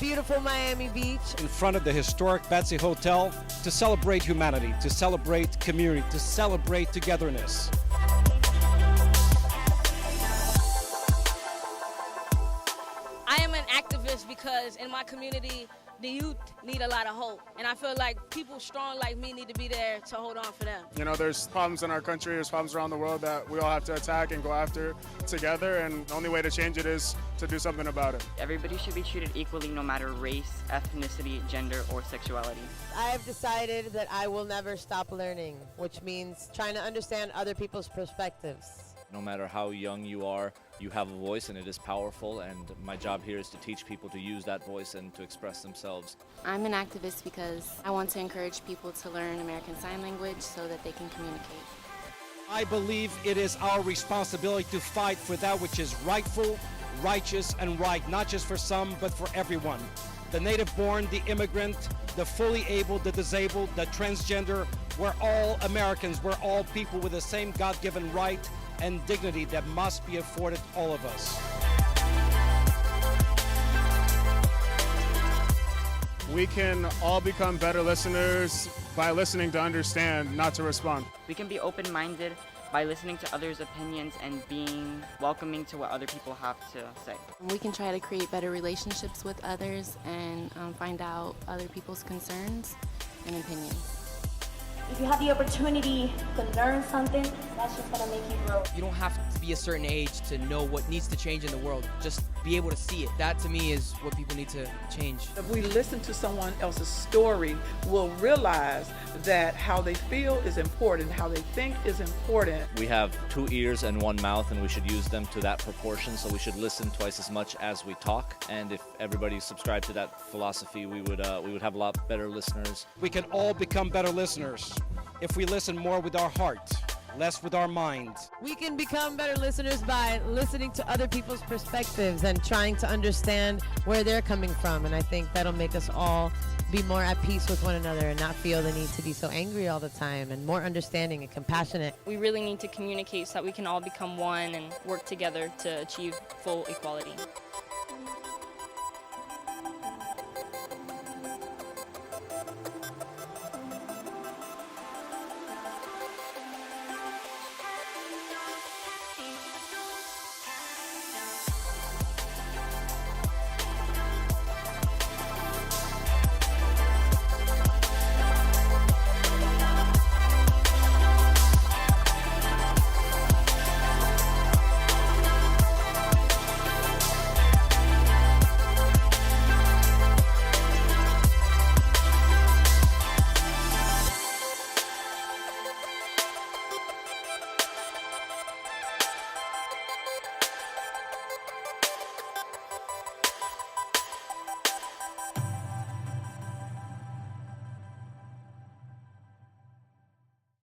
Beautiful Miami Beach. In front of the historic Betsy Hotel to celebrate humanity, to celebrate community, to celebrate togetherness. I am an activist because in my community, the youth need a lot of hope. And I feel like people strong like me need to be there to hold on for them. You know, there's problems in our country, there's problems around the world that we all have to attack and go after together. And the only way to change it is to do something about it. Everybody should be treated equally no matter race, ethnicity, gender, or sexuality. I have decided that I will never stop learning, which means trying to understand other people's perspectives. No matter how young you are, you have a voice and it is powerful, and my job here is to teach people to use that voice and to express themselves. I'm an activist because I want to encourage people to learn American Sign Language so that they can communicate. I believe it is our responsibility to fight for that which is rightful, righteous, and right, not just for some, but for everyone. The native-born, the immigrant, the fully able, the disabled, the transgender, we're all Americans. We're all people with the same God-given right and dignity that must be afforded all of us. We can all become better listeners by listening to understand, not to respond. We can be open-minded by listening to others' opinions and being welcoming to what other people have to say. We can try to create better relationships with others and find out other people's concerns and opinions. If you have the opportunity to learn something, that's just going to make you grow. You don't have to be a certain age to know what needs to change in the world. Just be able to see it. That to me is what people need to change. If we listen to someone else's story, we'll realize that how they feel is important, how they think is important. We have 2 ears and 1 mouth, and we should use them to that proportion, so we should listen twice as much as we talk. And if everybody subscribed to that philosophy, we would have a lot better listeners. We can all become better listeners if we listen more with our heart, less with our mind. We can become better listeners by listening to other people's perspectives and trying to understand where they're coming from. And I think that'll make us all be more at peace with one another and not feel the need to be so angry all the time, and more understanding and compassionate. We really need to communicate so that we can all become one and work together to achieve full equality.